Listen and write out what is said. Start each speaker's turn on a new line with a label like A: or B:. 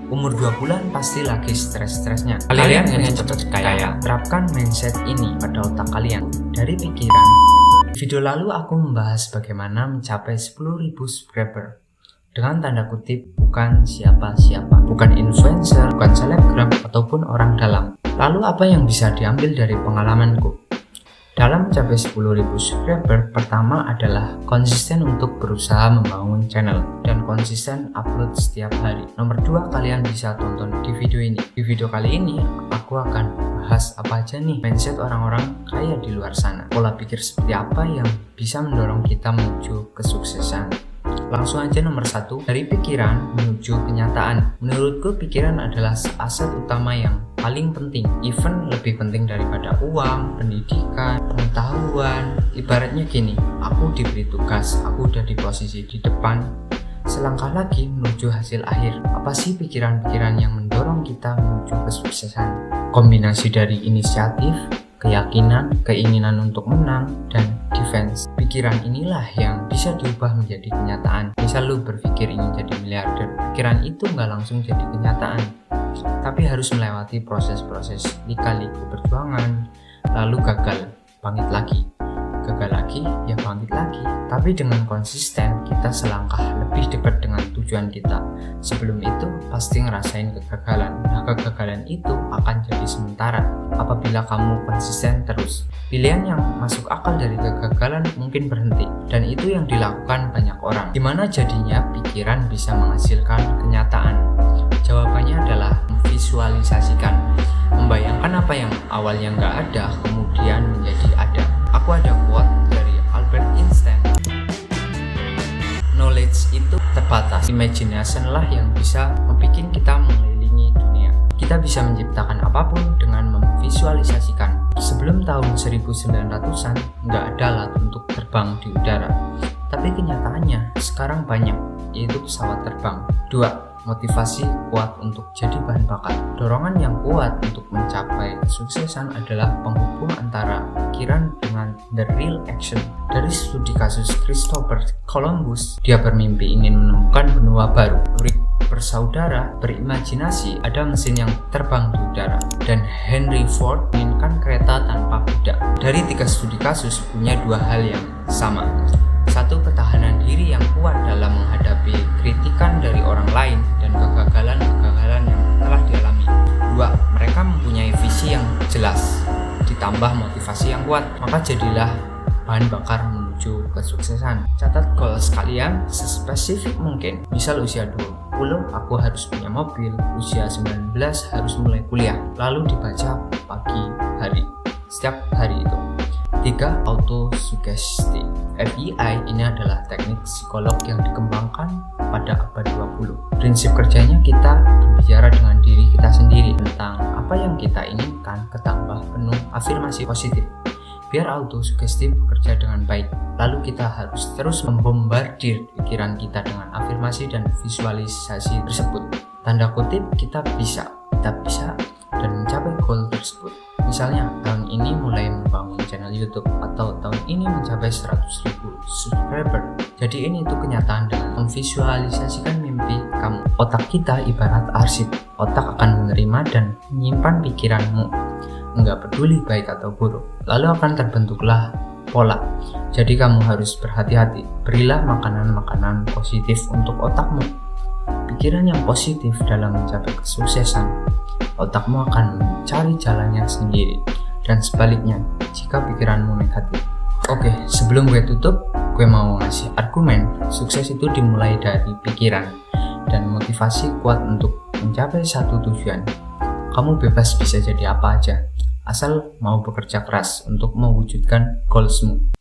A: Umur 2 bulan pasti lagi stres-stresnya. Kalian ingin cepet kaya. Terapkan mindset ini pada otak kalian. Dari pikiran. Video lalu aku membahas bagaimana mencapai 10.000 subscriber. Dengan tanda kutip, bukan siapa-siapa, bukan influencer, bukan selebgram, ataupun orang dalam. Lalu apa yang bisa diambil dari pengalamanku? Dalam mencapai 10.000 subscriber, pertama adalah konsisten untuk berusaha membangun channel dan konsisten upload setiap hari. Nomor 2, kalian bisa tonton di video ini. Di video kali ini, aku akan bahas apa aja nih mindset orang-orang kaya di luar sana. Pola pikir seperti apa yang bisa mendorong kita menuju kesuksesan. Langsung aja nomor 1, dari pikiran menuju kenyataan. Menurutku pikiran adalah aset utama yang paling penting, even lebih penting daripada uang, pendidikan, pengetahuan. Ibaratnya gini, aku diberi tugas, aku udah di posisi di depan, selangkah lagi menuju hasil akhir. Apa sih pikiran-pikiran yang mendorong kita menuju kesuksesan? Kombinasi dari inisiatif, keyakinan, keinginan untuk menang, dan defense. Pikiran inilah yang bisa diubah menjadi kenyataan. Misal lu berpikir ingin jadi miliarder, pikiran itu nggak langsung jadi kenyataan, tapi harus melewati proses-proses lika-liku perjuangan, lalu gagal, bangkit lagi, gagal lagi, ya bangkit lagi. Tapi dengan konsisten, kita selangkah lebih dekat dengan tujuan kita. Sebelum itu, pasti ngerasain kegagalan. Nah, kegagalan itu akan jadi sementara apabila kamu konsisten terus. Pilihan yang masuk akal dari kegagalan mungkin berhenti, dan itu yang dilakukan banyak orang. Gimana jadinya pikiran bisa menghasilkan kenyataan? Jawabannya adalah memvisualisasikan, membayangkan apa yang awalnya nggak ada kemudian menjadi ada. Aku ada quote dari Albert Einstein, knowledge itu terbatas, imagination lah yang bisa membuat kita mengelilingi dunia. Kita bisa menciptakan apapun dengan memvisualisasikan. Sebelum tahun 1900-an nggak ada alat untuk terbang di udara, tapi kenyataannya sekarang banyak, yaitu pesawat terbang. 2. Motivasi kuat untuk jadi bahan bakar. Dorongan yang kuat untuk mencapai kesuksesan adalah penghubung antara pikiran dengan the real action. Dari studi kasus Christopher Columbus, dia bermimpi ingin menemukan benua baru. Rick bersaudara berimajinasi ada mesin yang terbang di udara, dan Henry Ford menginginkan kereta tanpa kuda. Dari 3 studi kasus punya 2 hal yang sama. 1. Ketahanan diri yang kuat dalam menghadapi kritikan dari orang lain dan kegagalan-kegagalan yang telah dialami. 2. Mereka mempunyai visi yang jelas, ditambah motivasi yang kuat, maka jadilah bahan bakar menuju kesuksesan. Catat goals kalian sespesifik mungkin. Misal usia 20, aku harus punya mobil, usia 19 harus mulai kuliah, lalu dibaca pagi hari, setiap hari itu. 3. Autosugesti. FEI ini adalah teknik psikolog yang dikembangkan pada abad 20. Prinsip kerjanya kita berbicara dengan diri kita sendiri tentang apa yang kita inginkan, ketambah penuh afirmasi positif biar autosugesti bekerja dengan baik. Lalu kita harus terus membombardir pikiran kita dengan afirmasi dan visualisasi tersebut. Tanda kutip, kita bisa dan mencapai goal tersebut. Misalnya, tahun ini mulai membangun channel YouTube, atau tahun ini mencapai 100.000 subscriber. Jadi ini tuh kenyataan dengan memvisualisasikan mimpi kamu. Otak kita ibarat arsip. Otak akan menerima dan menyimpan pikiranmu, nggak peduli baik atau buruk. Lalu akan terbentuklah pola. Jadi kamu harus berhati-hati. Berilah makanan-makanan positif untuk otakmu. Pikiran yang positif dalam mencapai kesuksesan, otakmu akan mencari jalannya sendiri, dan sebaliknya jika pikiranmu negatif. Oke, sebelum gue tutup, gue mau ngasih argumen sukses itu dimulai dari pikiran dan motivasi kuat untuk mencapai satu tujuan. Kamu bebas bisa jadi apa aja, asal mau bekerja keras untuk mewujudkan goalsmu.